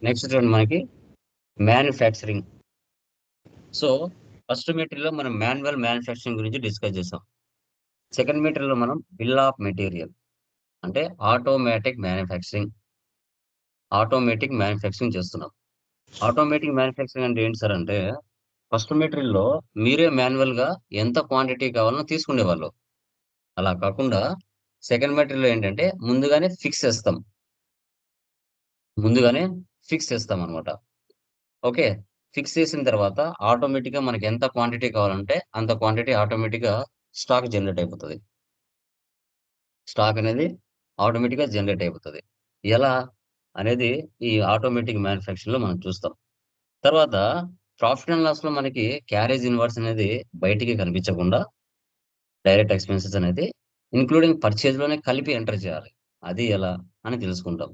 Next చూడండి మనకి manufacturing. So first material మనం మాన్యువల్ మ్యానుఫ్యాక్చరింగ్ గురించి డిస్కస్ చేసాం. సెకండ్ మెటీరియల్ మనం బిల్ ఆఫ్ మెటీరియల్ అంటే ఆటోమేటిక్ మ్యానుఫ్యాక్చరింగ్ చేస్తున్నాం. ఆటోమేటిక్ మ్యానుఫ్యాక్చరింగ్ అంటే ఏంటి సార్ అంటే, ఫస్ట్ మెటీరియల్లో మీరే మాన్యువల్ గా ఎంత క్వాంటిటీ కావాలనో తీసుకునేవాళ్ళు. అలా కాకుండా సెకండ్ మెటీరియల్ ఏంటంటే ముందుగానే ఫిక్స్ చేస్తాం అనమాట. ఓకే. ఫిక్స్ చేసిన తర్వాత ఆటోమేటిక్ గా మనకి ఎంత క్వాంటిటీ కావాలంటే అంత క్వాంటిటీ ఆటోమేటిక్ గా స్టాక్ జనరేట్ అయిపోతది. స్టాక్ అనేది ఆటోమేటిక్‌గా జనరేట్ అయిపోతది. ఎలా అనేది ఈ ఆటోమేటిక్ మ్యానుఫ్యాక్చరింగ్‌లో మనం చూస్తాం. తర్వాత ప్రాఫిట్ అండ్ లాస్‌లో మనకి క్యారేజ్ ఇన్వాయిస్ అనేది బయటికి కనిపించకుండా డైరెక్ట్ ఎక్స్‌పెన్సెస్ అనేది ఇంక్లూడింగ్ పర్చేజ్‌లోనే కలిపి ఎంటర్ చేయాలి. అది ఎలా అని తెలుసుకుంటాం.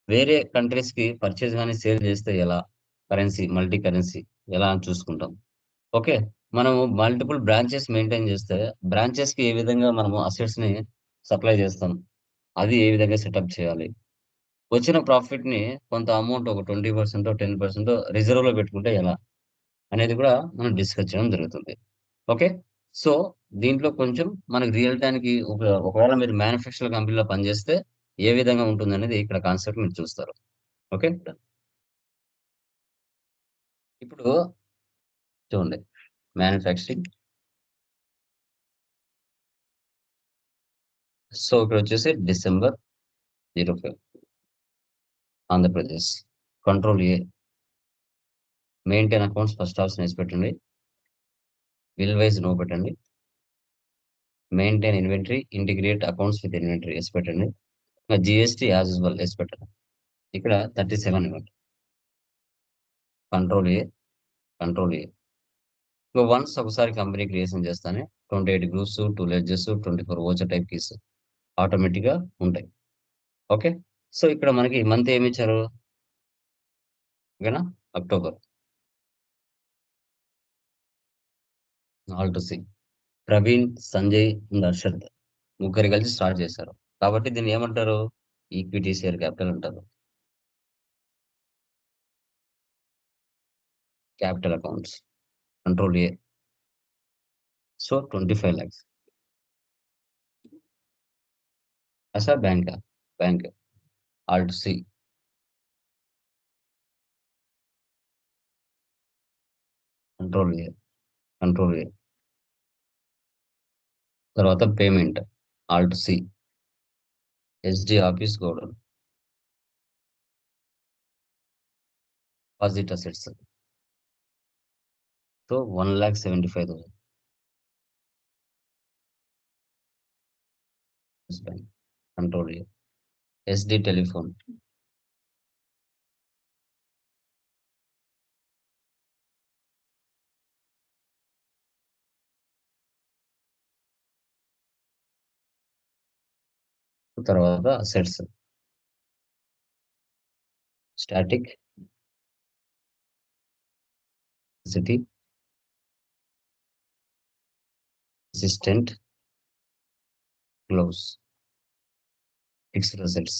వేరే కంట్రీస్‌కి పర్చేజ్ గాని, సేల్ చేస్తే ఎలా? మల్టీ కరెన్సీ ఎలా అని చూసుకుంటాం. ఓకే. మనము మల్టిపుల్ బ్రాంచెస్ మెయింటైన్ చేస్తే బ్రాంచెస్‌కి ఏ విధంగా మనము అసెట్స్‌ని సప్లై చేస్తాం. అది ఏ విధంగా సెటప్ చేయాలి? వచ్చిన ప్రాఫిట్‌ని కొంత అమౌంట్ ఒక 20% 10% రిజర్వ్‌లో పెట్టుకుంటే ఎలా? అనేది కూడా మనం డిస్కస్ చేయడం జరుగుతుంది. ఓకే. సో, దీంట్లో కొంచెం మనకి రియల్ టైమ్‌కి ఒకవేళ మీరు మ్యానుఫ్యాక్చరింగ్ కంపెనీలో పనిచేస్తే ఏ విధంగా ఉంటుందనేది ఇక్కడ కాన్సెప్ట్ మీరు చూస్తారు. ఓకే. ఇప్పుడు చూడండి మ్యానుఫ్యాక్చరింగ్. సో, ఇక్కడొచ్చేసి December 05 Andhra Pradesh. Control A. Maintain accounts first option ఏసి పెట్టండి. బిల్ వైస్ నో పెట్టండి. Maintain inventory, integrate accounts with inventory ఏసి పెట్టండి. జీఎస్టీ యాజ్ యూజువల్ ఏసి పెట్టండి. ఇక్కడ 37 ఇవ్వండి. Control A, control A. Once ఒకసారి కంపెనీ క్రియేషన్ చేస్తానే 28 groups, 2 ledgers, 24 voucher type keys ఆటోమేటిక్‌గా ఉంటాయి. ఓకే. సో, ఇక్కడ మనకి మంత్ ఏమిచ్చారు? ఓకేనా? October. Alt C. Praveen, Sanjay and Harshad ముగ్గురు కలిసి స్టార్ట్ చేశారు. కాబట్టి దీన్ని ఏమంటారు? ఈక్విటీ షేర్ క్యాపిటల్ అంటారు. Capital accounts. Control A. So, 25 lakhs. అసా బ్యాంకా? Bank. Alt C. Control A, control A. తర్వాత payment. Alt C. SD office godown. Deposit assets. So, 1,75,000 bank. Control A. SD telephone. తర్వాత assets. Static. City. Assistant. Gloves. Fixed assets.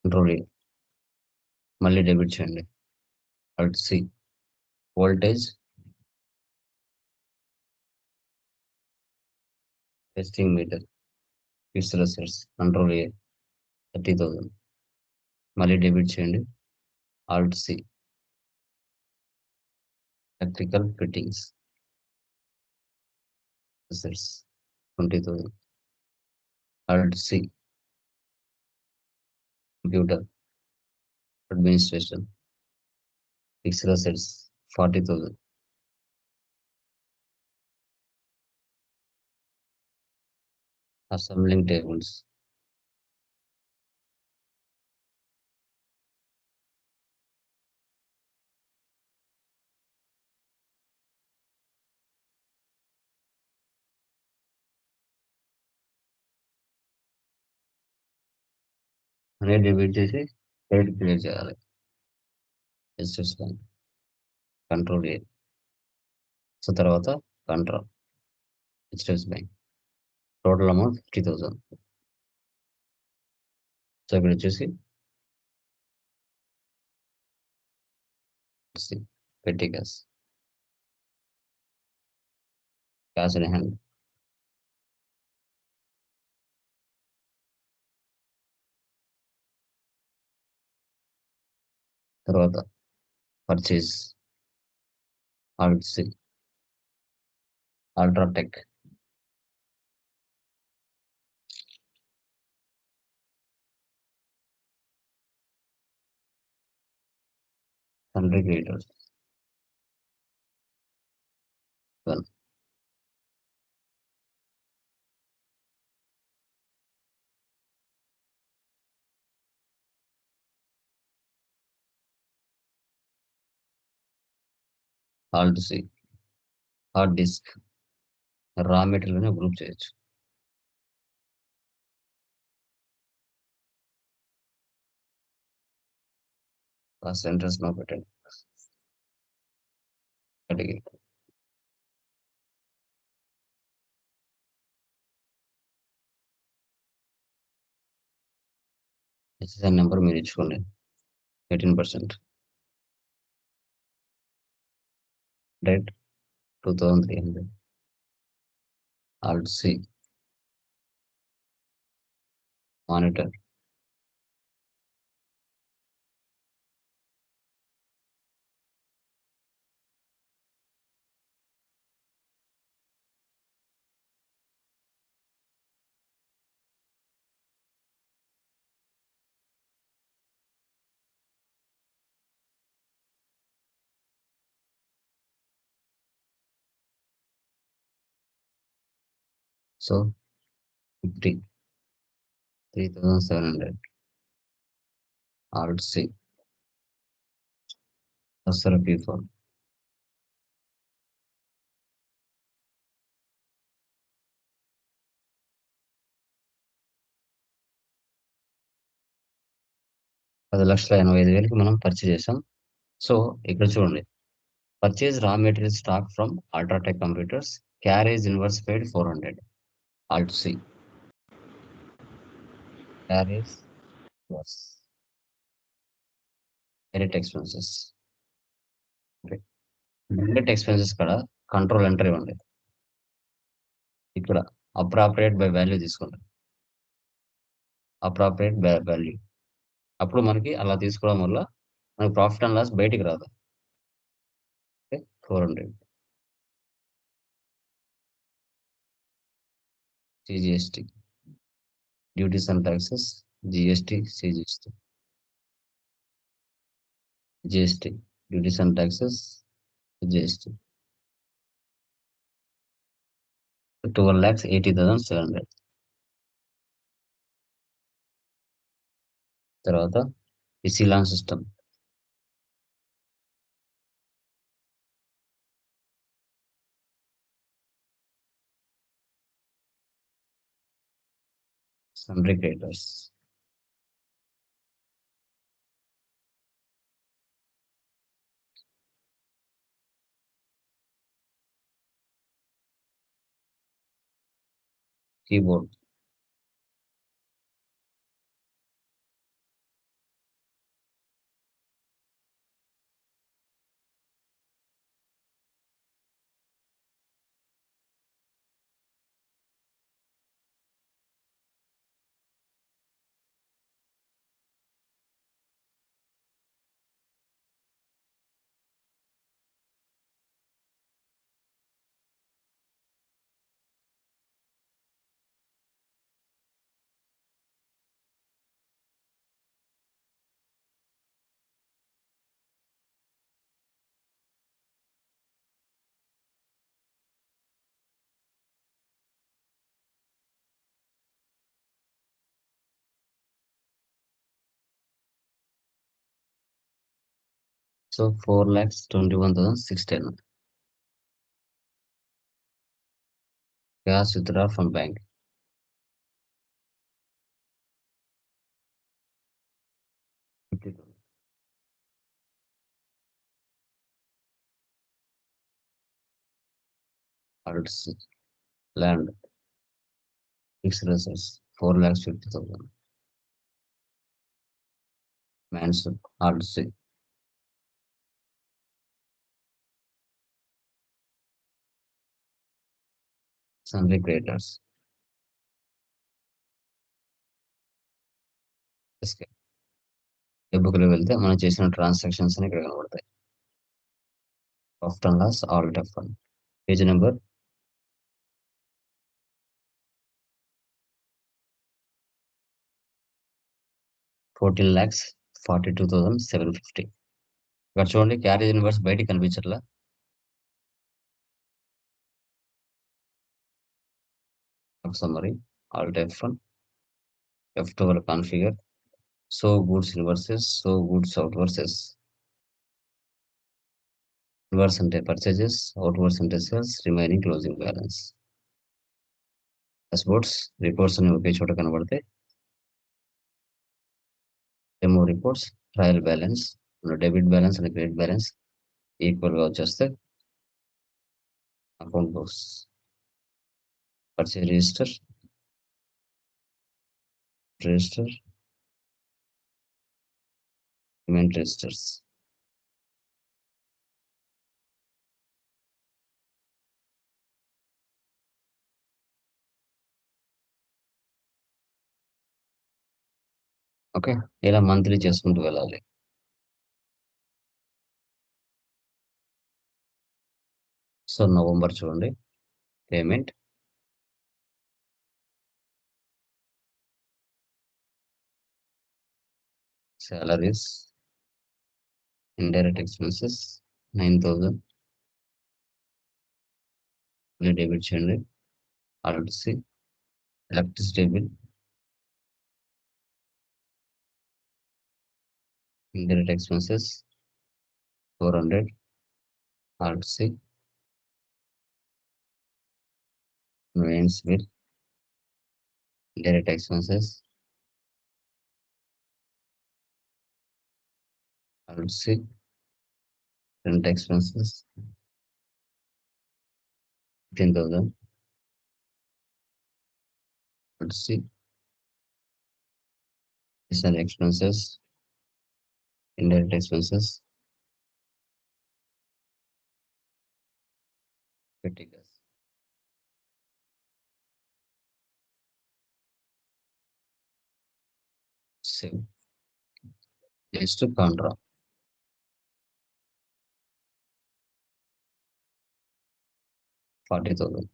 Control A. మళ్ళీ debit చేయండి. Alt C. Voltage. Testing meter. Fixed assets. Control A. 30,000. మళ్ళీ debit చేయండి. Alt C. Electrical fittings. Assets. 20,000. Alt C. Computer administration. Fixed assets 40,000. Assembling tables. అనేది debit చేసి credit clear చేయాలి. SS bank. Control A. So తర్వాత control HDFC bank. Total amount 50,000. So ఇక్కడ వచ్చేసి C. పెట్టి cash. Cash in hand. తర్వాత purchase. Alt C. UltraTech. Sundry creditors. Alt C. Hard disk. Raw material group చేయొచ్చు. Centres లో పెట్టండి. Category. SSN number మీరు ఇచ్చుకోండి. 18%. Date 2300. Alt C. Monitor. So 3700. Alt C. అసలు P4. $10,85,000 మనం పర్చేజ్ చేసాం. సో ఇక్కడ చూడండి, purchase raw material stock from UltraTech computers, carriage inwards paid 400. Alt C. Carriage inwards. Direct expenses. Direct expenses కూడా control enter ఇవ్వండి. ఇక్కడ అప్రాప్రియేట్ బై వాల్యూ తీసుకోండి. Appropriate by value. అప్పుడు మనకి అలా తీసుకోవడం వల్ల మనకి ప్రాఫిట్ అండ్ లాస్ బయటికి రాదు. 400. CGST. Duties and taxes. GST, CGST. GST. Duties and taxes. GST. 12,80,700. తర్వాత ఈ సిలాన్ system. Sundry creditors. Keyboard. So 4,21,610. Cash withdraw from bank. Arts, land, fixed assets, 4,50,000. Mansion, arts, sundry creditors. Escape. వెబ్‌కి వెళ్తే మనం చేసిన transactions అని ఇక్కడ కనబడతాయి. Profit and loss, alt F1. Page number 14,42,750. ఇక్కడ చూడండి క్యారేజ్ ఇన్వర్స్ బయటికి కనిపించట్లా. Summary, alt F1, F12 configure, so goods inwards, so goods outwards. Inwards అంటే పర్చేజెస్, అవుట్ వర్స్ అంటే sales, remaining closing balance. Dashboards, reports అని ఒకే చోట కనబడితే demo reports, trial balance, debit balance and credit balance equal గా వచ్చేస్తే account books, purchase register, register, payment registers. Okay, ఇలా monthly చేసుకుంటూ వెళ్ళాలి. సో నవంబర్ చూడండి, payment, salaries, indirect expenses 9,000 debit చేయండి. Alt C, electricity bill, indirect expenses 400 alt C, mains bill, indirect expenses alt C, rent expenses 15,000 alt C, additional expenses, indirect expenses, petty gas. Save. Next contra 40,000.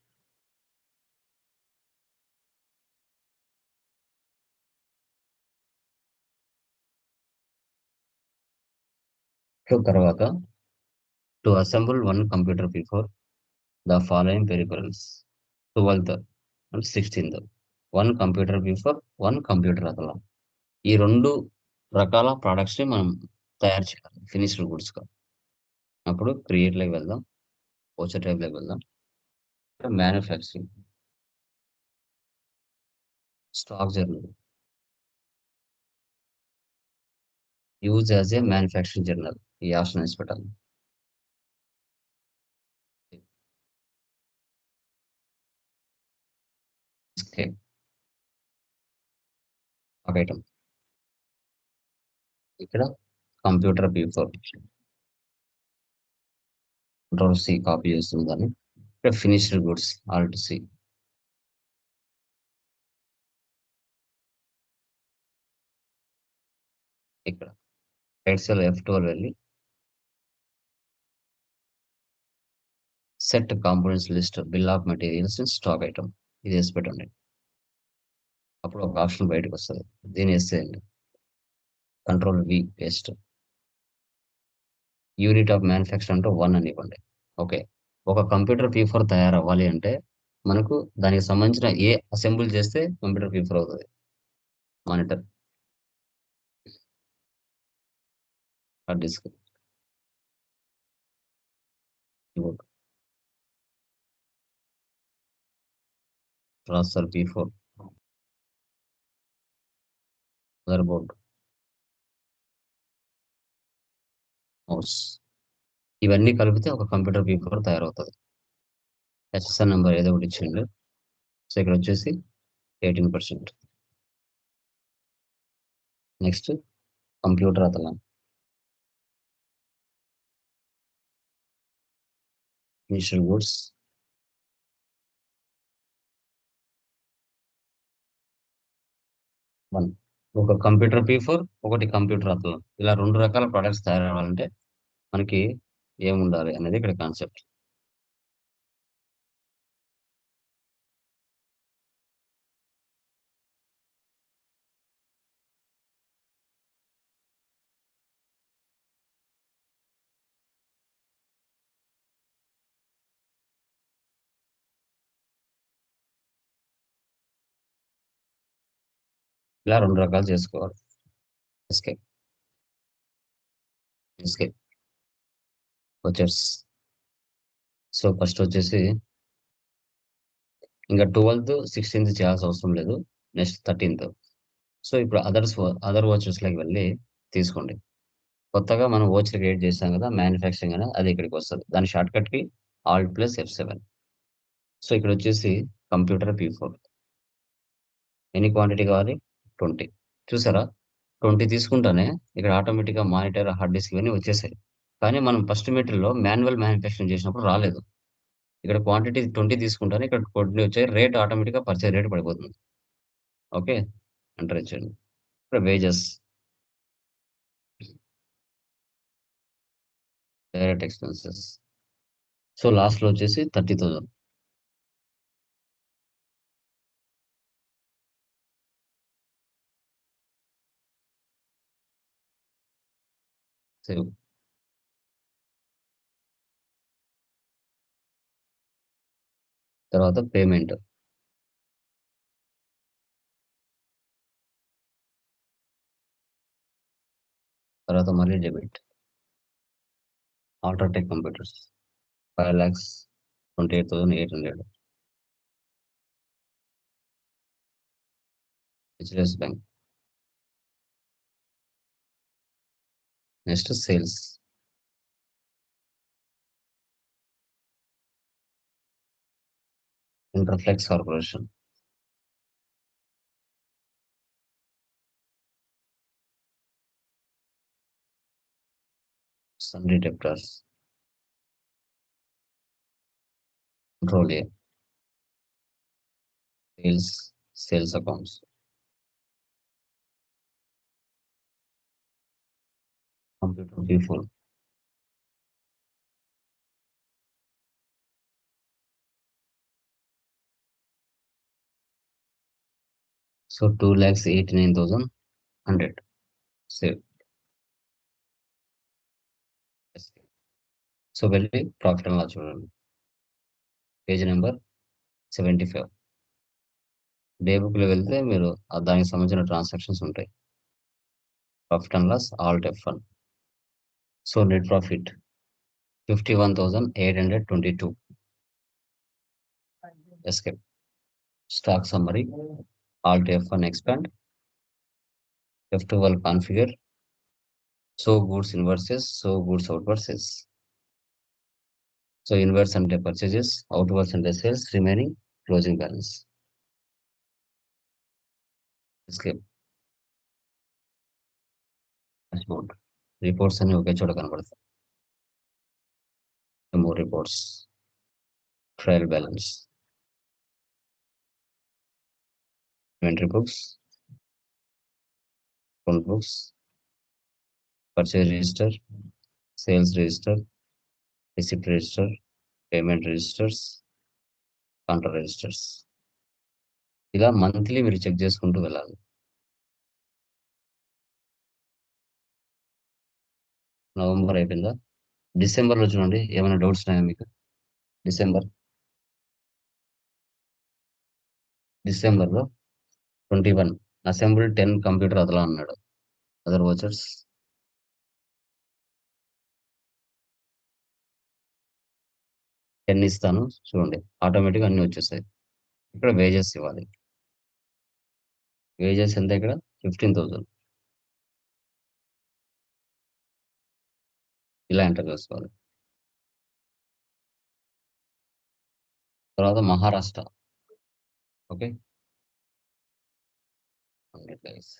తర్వాత to assemble one computer before the following peripherals 12th and 16th. One computer before, one computer Athlon. ఈ రెండు రకాల products ని మనం తయారు చేయాలి finished goods గా. అప్పుడు క్రియేట్ లోకి వెళ్దాం, ఓచర్ టైప్ లోకి వెళ్దాం, manufacturing, stock journal, use as a manufacturing journal. ఈ ఆప్షన్ వేసి పెట్టాలి. ఒక ఐటమ్ ఇక్కడ computer before, control C copy చేస్తుంది దాన్ని. ఇక్కడ ఫినిష్డ్ గుడ్స్, ఆల్ట్ సి. ఇక్కడ రైట్ సెల్ F12 వెళ్ళి set components list, bill of materials, stock item. ఇది వేసి పెట్టండి. అప్పుడు ఒక ఆప్షన్ బయటకు వస్తుంది, దీన్ని వేసేయండి. Control V paste. Unit of manufacture అంటే 1 అని ఇవ్వండి. ఓకే, ఒక కంప్యూటర్ P4 తయారవ్వాలి అంటే మనకు దానికి సంబంధించిన ఏ అసెంబుల్ చేస్తే కంప్యూటర్ P4 అవుతుంది. Monitor, hard disk, keyboard, processor P4, mother board, mouse. ఇవన్నీ కలిపితే ఒక కంప్యూటర్ P4 తయారవుతుంది. హెచ్ఎస్ఆర్ నెంబర్ ఏదో ఒకటి ఇచ్చిండు. సో ఇక్కడ వచ్చేసి 18%. Next computer Athlon, finished goods, 1. ఒక కంప్యూటర్ P4, ఒకటి కంప్యూటర్ అతను. ఇలా 2 రకాల ప్రొడక్ట్స్ తయారవ్వాలంటే మనకి ఏముండాలి అనేది ఇక్కడ కాన్సెప్ట్. ఇలా 2 రకాలు చేసుకోవాలి. ఎస్కేప్, ఎస్కేప్ వచ్చేసి సో ఫస్ట్ వచ్చేసి ఇంకా 12థ్, 16థ్ చేయాల్సిన అవసరం లేదు. నెక్స్ట్ 13థ్. సో ఇప్పుడు అదర్ వాచెస్‌లోకి వెళ్ళి తీసుకోండి. కొత్తగా మనం వోచర్ క్రియేట్ చేసాం కదా! మ్యానుఫ్యాక్చరింగ్ అని అది ఇక్కడికి వస్తది. దాని షార్ట్‌కట్‌కి ఆల్ట్ ప్లస్ F7. సో ఇక్కడొచ్చేసి కంప్యూటర్ P4. ఎన్ని క్వాంటిటీ కావాలి? 20. చూసారా? 20 తీసుకుంటానే ఇక్కడ ఆటోమేటిక్‌గా మానిటర్, హార్డ్ డిస్క్ ఇవన్నీ వచ్చేసాయి. కానీ మనం ఫస్ట్ మెటీరియల్‌లో మాన్యువల్ మ్యానుఫ్యాక్చరింగ్ చేసినప్పుడు రాలేదు. ఇక్కడ క్వాంటిటీ 20 తీసుకుంటానే ఇక్కడ కొన్ని వచ్చాయి. రేట్ ఆటోమేటిక్‌గా పర్చేజ్ రేట్ పడిపోతుంది. ఓకే. ఎంటర్ ఇచ్చేయండి. ఇక్కడ వేజెస్, డైరెక్ట్ ఎక్స్‌పెన్సెస్. సో లాస్ట్‌లో వచ్చేసి 30,000. సేవ్. తర్వాత పేమెంట్. తర్వాత మళ్ళీ debit. UltraTech computers 5,28,800. HDFC bank. Next sales. Interflex corporation. Sundry debtors. Control A. Sales, sales accounts. Computer P4. So 2,89,100. Save. So వెళ్ళి profit and loss చూడండి. Page number 75. Day బుక్‌లో వెళ్తే మీరు దానికి సంబంధించిన ట్రాన్సాక్షన్స్ ఉంటాయి. Profit and loss alt F1. So net profit 51,822. Escape. Stock summary. Alt F1 expand. F12 configure. So goods inwards, so goods outwards. So inwards అంటే purchases, outwards అంటే sales, remaining closing balance. Escape. Dashboard. Reports అన్ని ఒకే చోట కనబడతాయి. More reports, trial balance, inventory books, account books, purchase register, sales register, receipt register, payment registers, counter registers. ఇలా monthly మీరు check చేసుకుంటూ వెళ్ళాలి. November అయిపోయిందా? డిసెంబర్‌లో చూడండి. ఏమైనా డౌట్స్ ఉన్నాయా మీకు? డిసెంబర్, డిసెంబర్‌లో 21 అసెంబుల్ 10 కంప్యూటర్ అదలా అన్నాడు. Other vouchers. 10 ఇస్తాను చూడండి. ఆటోమేటిక్‌గా అన్నీ వచ్చేసాయి. ఇక్కడ వేజెస్ ఇవ్వాలి. వేజెస్ ఎంత ఇక్కడ? 15,000. ఇలా ఎంటర్ చేసుకోవాలి. తర్వాత Maharashtra. Okay. 100 guys.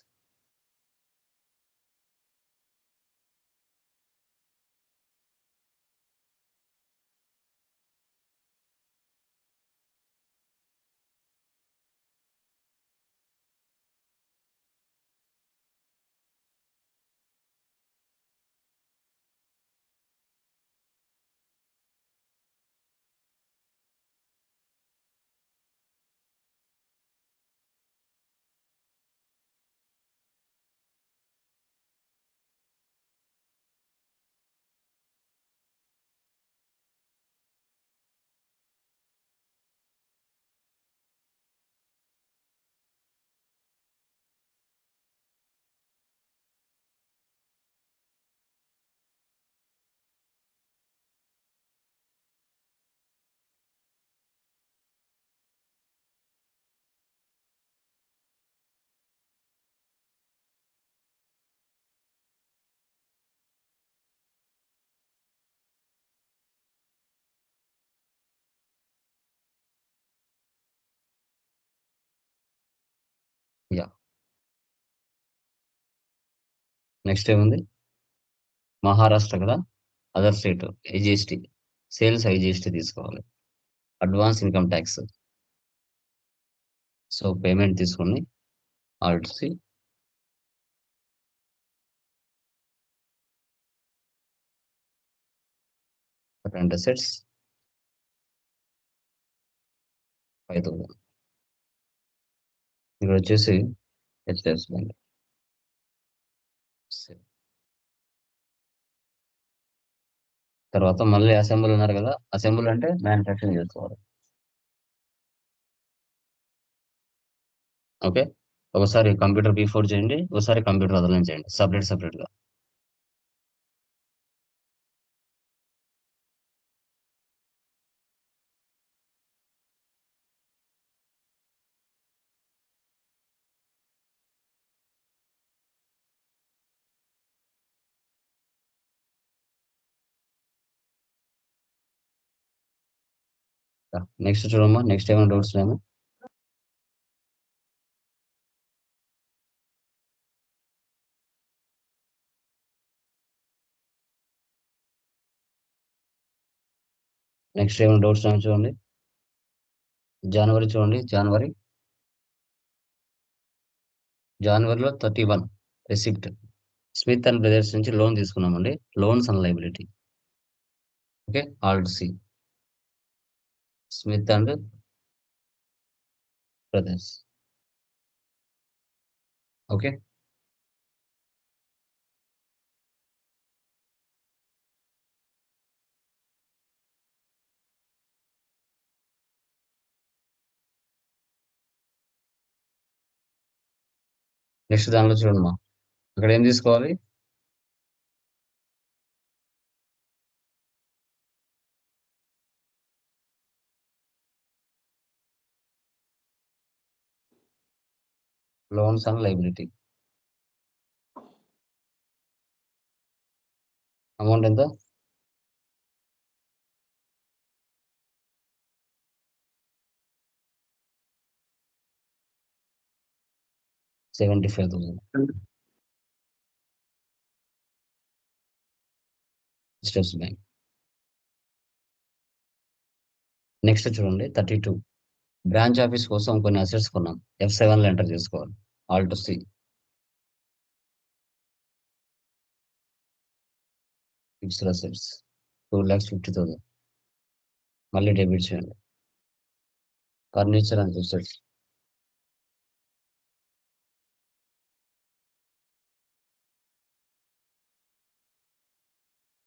Yeah! Next ఏముంది? మహారాష్ట్ర కదా! Other state IGST. Sales IGST తీసుకోవాలి. Advance income tax. So, payment తీసుకోండి. Alt C. Current assets 5,000. ఇక్కడొచ్చేసి హెచ్‌డీఎఫ్‌సీ బ్యాంక్. సేమ్. తర్వాత మళ్ళీ అసెంబుల్ అన్నారు కదా! అసెంబుల్ అంటే మ్యానుఫ్యాక్చరింగ్ చేసుకోవాలి. ఓకే. ఒకసారి కంప్యూటర్ బి4 చేయండి. ఒకసారి కంప్యూటర్ అదర్‌లైన్ చేయండి. సెపరేట్‌గా. నెక్స్ట్ చూడమ్మా. నెక్స్ట్ ఏమైనా డౌట్స్ ఉన్నాయమ్మా? నెక్స్ట్ ఏమైనా డౌట్స్ ఉన్నాయో చూడండి. జనవరి చూడండి. జనవరిలో 31 రిసిప్ట్. స్మిత్ అండ్ బ్రదర్స్ నుంచి లోన్ తీసుకున్నామండి. Loans and liability. Okay. Alt C. Smith and brothers. Okay. Next దానిలో చూడమ్మా. అక్కడ ఏం తీసుకోవాలి? Loans and liability. అమౌంట్ ఎంత? 75,000. Steps bank. నెక్స్ట్ చూడండి 32. బ్రాంచ్ ఆఫీస్ కోసం కొన్ని అసెట్స్ కొన్నాం. F7లో ఎంటర్ చేసుకోవాలి. Alt C. Fixed assets 2,50,000. మళ్ళీ డెబిట్ చేయండి. Furniture and fixed.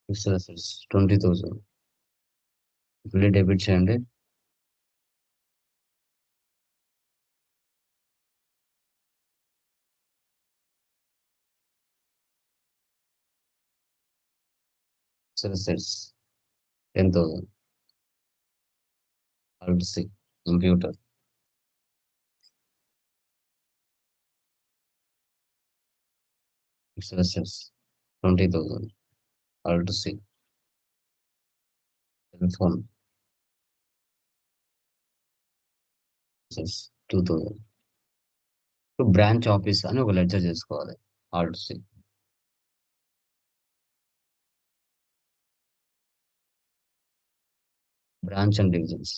Fixed assets 20,000. మళ్ళీ డెబిట్ చేయండి. Fixed assets 10,000. Alt C. Computer. Fixed assets 20,000. Alt C. Telephone assets 2,000. ఇప్పుడు బ్రాంచ్ ఆఫీస్ అని ఒక లెడ్జర్ చేసుకోవాలి. Alt C. Branch and divisions.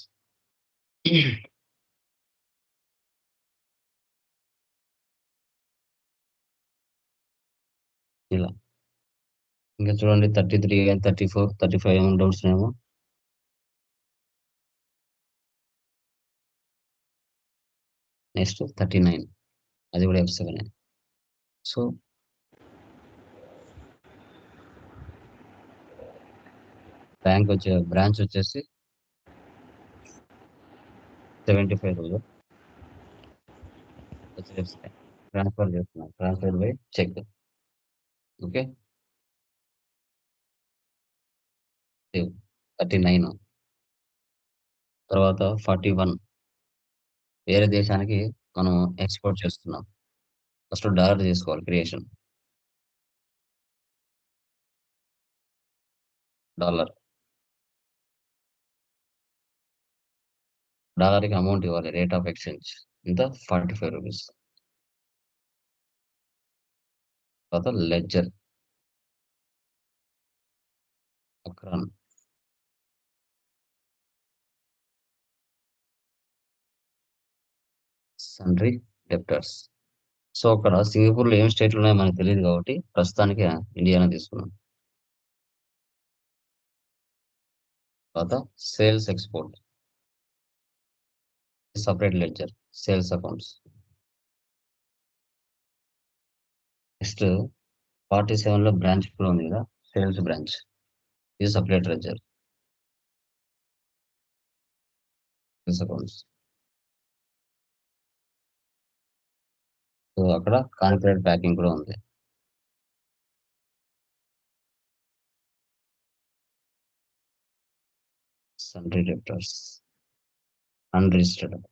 ఇలా ఇంకా చూడండి 33 అండ్ 34, 35 ఏమైనా డౌట్స్ ఉన్నాయేమో. నెక్స్ట్ 39. అది కూడా F7. సో బ్రాంచ్ వచ్చేసి 75,000. HDFC bank. ట్రాన్స్ఫర్ చేస్తున్నాం. Transfer by cheque. ఓకే. 39. తర్వాత 41. వేరే దేశానికి మనం ఎక్స్‌పోర్ట్ చేస్తున్నాం. ఫస్ట్ డాలర్ తీసుకోవాలి క్రియేషన్. డాలర్. డాలర్‌కి అమౌంట్ ఇవ్వాలి. రేట్ ఆఫ్ ఎక్స్‌చేంజ్ ఎంత? 45 రూపీస్. తర్వాత లెడ్జర్, అక్రాన్, సన్రీ, డెప్టర్స్. సో అక్కడ సింగపూర్లో ఏం స్టేట్లు ఉన్నాయో మనకు తెలియదు కాబట్టి ప్రస్తుతానికి ఇండియానే తీసుకున్నాం. తర్వాత sales export, separate ledger, sales accounts. Next 47లో బ్రాంచ్ కూడా ఉంది కదా, సేల్స్ బ్రాంచ్, ఇది separate ledger, sales accounts. So అక్కడ కాన్ఫిడెంట్ ప్యాకింగ్ కూడా ఉంది. Sundry debtors, unregistered.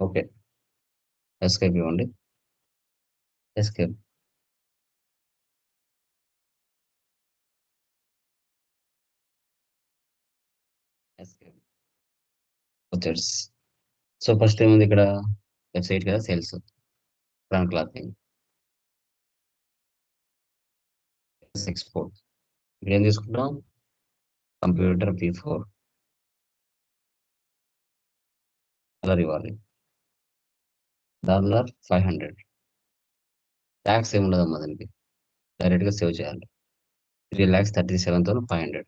Okay, escape ఇవ్వండి. ఎస్కేప్. ఎస్కేప్ వచ్చేట్స్. సో ఫస్ట్ ఏముంది ఇక్కడ, వెబ్సైట్ కదా, సేల్స్, బ్రాండ్ క్లాతింగ్, ఎక్స్పోర్ట్. ఇక్కడ ఏం తీసుకుంటాం, కంప్యూటర్ P4, కలర్ ఇవ్వాలి, $500. ట్యాక్స్ ఏమి ఉండదమ్మా దానికి, డైరెక్ట్గా సేవ్ చేయాలి. 3,37,500.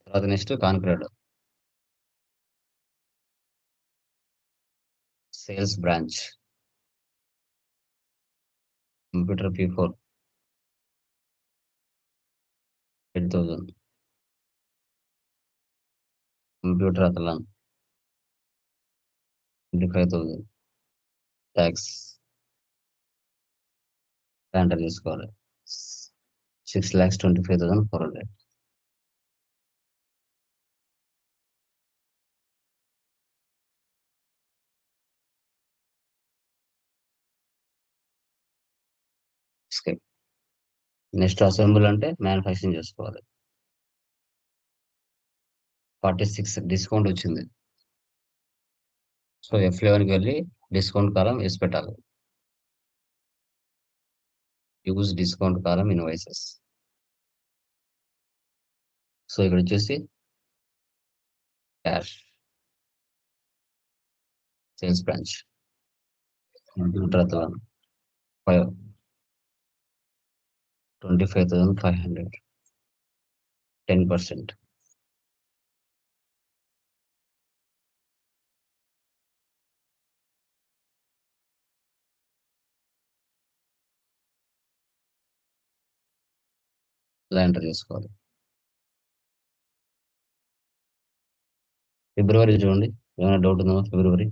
తర్వాత next concrete, sales branch, computer P4, 8,000. Computer Athlon, 25,000. Tax enter చేసుకోవాలి, 6,25,400. నెక్స్ట్ అసెంబుల్ అంటే మ్యానుఫ్యాక్చరింగ్ చేసుకోవాలి. 46 డిస్కౌంట్ వచ్చింది. సో F11కి వెళ్ళి డిస్కౌంట్ కాలం వేసి పెట్టాలి. యూజ్ డిస్కౌంట్ కాలం ఇన్వాయిసెస్. సో ఇక్కడ వచ్చేసి క్యాష్, సేల్స్ బ్రాంచ్, కంప్యూటర్ అతలాన్, 25,500, 10%. ఇలా ఎంటర్ చేసుకోవాలి. ఫిబ్రవరి చూడండి, ఏమైనా డౌట్ ఉందా ఫిబ్రవరి?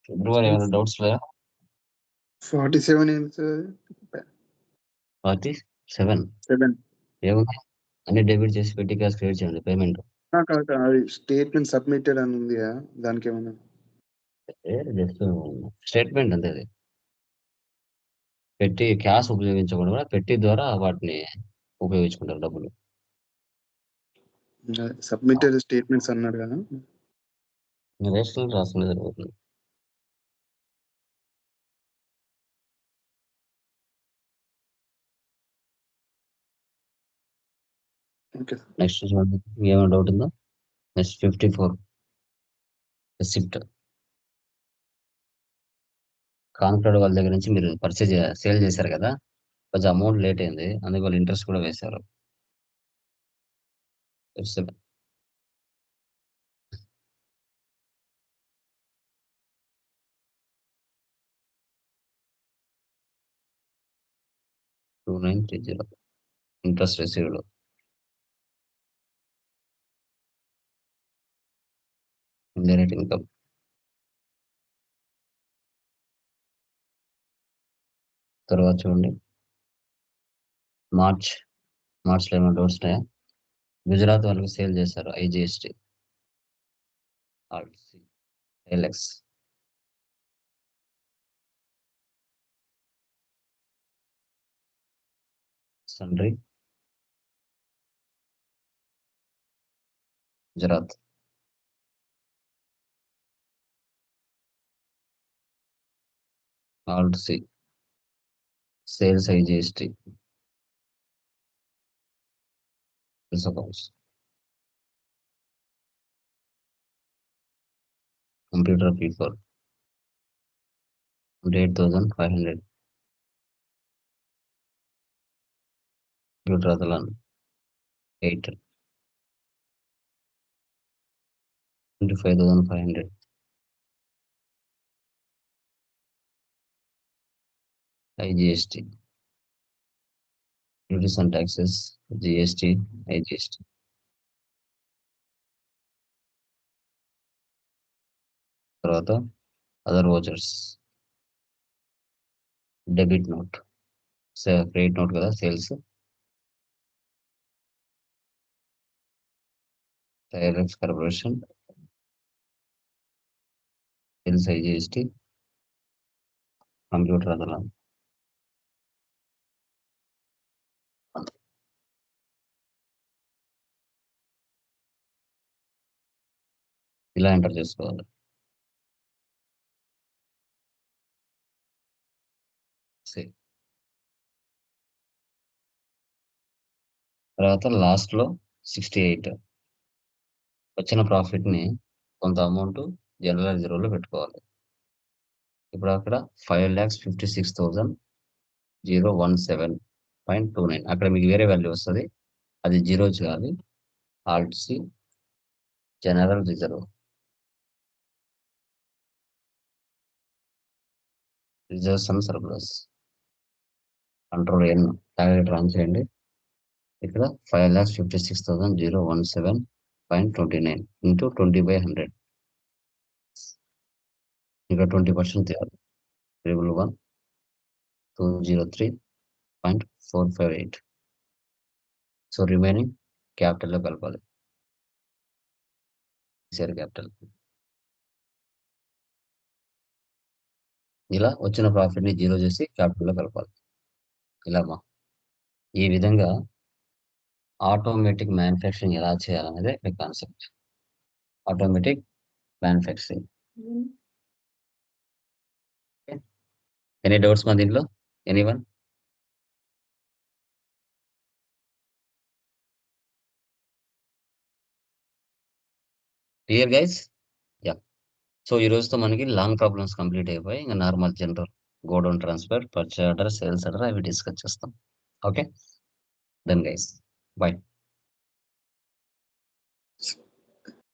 ఫిబ్రవరి ఏమైనా డౌట్స్ లేవా? 47 ఏంటి సార్? 47 7. ఏముంది, అన్ని డెబిట్ చేసి పెట్టి క్యాష్ క్రియేట్ చేయండి పేమెంట్. అది స్టేట్మెంట్ సబ్మిటెడ్ అని ఉంది కదా, దానికి ఏమన్నా జస్ట్ స్టేట్మెంట్ అంతే, అది పెట్టి క్యాష్ ఉపయోగించకుండా పెట్టి ద్వారా వాటిని ఉపయోగించుకుంటారు డబ్బులు. సబ్మిటెడ్ స్టేట్మెంట్స్ అన్నాడు కదా. రేషనల్ రాసుకునే జరుగుతుంది. ఓకే. నెక్స్ట్ చూడండి, ఏమైనా డౌట్ ఉందా? Next 54 receipt. కాన్ఫ్రెడ్ వాళ్ళ దగ్గర నుంచి మీరు సేల్ చేశారు కదా, కొంచెం అమౌంట్ లేట్ అయింది, అందుకే వాళ్ళు ఇంట్రెస్ట్ కూడా వేశారు. 2930 ఇంట్రెస్ట్ రిసీవ్డ్. Indirect income. తర్వాత చూడండి మార్చ్లో ఏమైనా డౌట్స్ ఉన్నాయా? గుజరాత్ వాళ్ళకి సేల్ చేశారు, IGST, LX, sundry, Gujarat. Alt C. Sales IGST. Sales accounts. Computer P4 28,500. Computer Athlon 8 25,500. IGST. Duties and taxes, GST, IGST. తర్వాత other vouchers. Debit note, credit note కదా, sales. Tyrex corporation, sales IGST, computer Athlon. ఇలా enter చేసుకోవాలి. తర్వాత last లో 68 వచ్చిన profit ని కొంత amount general reserve పెట్టుకోవాలి. ఇప్పుడు అక్కడ 5,56,017.29 అక్కడ మీకు వేరే వాల్యూ వస్తుంది, అది జీరో చేయాలి. Alt C, general reserve, reserves and surplus, control N target run చేయండి. ఇక్కడ 5,56,017.29 ఇంటూ 20/100. ఇక్కడ 20% తీయాలి. 1,203.458. సో రిమైనింగ్ క్యాపిటల్లో కలపాలి, షేర్ క్యాపిటల్. ఇలా వచ్చిన ప్రాఫిట్ ని జీరో చేసి క్యాపిటల్లో కలపాలి. ఇలామా ఈ విధంగా ఆటోమేటిక్ మ్యానుఫ్యాక్చరింగ్ ఎలా చేయాలనేదే మీ concept. Automatic manufacturing. Any doubts మా దీంట్లో? Anyone? Clear guys? Yeah. So ఈ రోజుతో మనకి లాంగ్ ప్రాబ్లమ్స్ కంప్లీట్ అయిపోయి ఇంకా normal general godown transfer, purchase order, sales order అవి డిస్కస్ చేస్తాం. Okay then guys, by.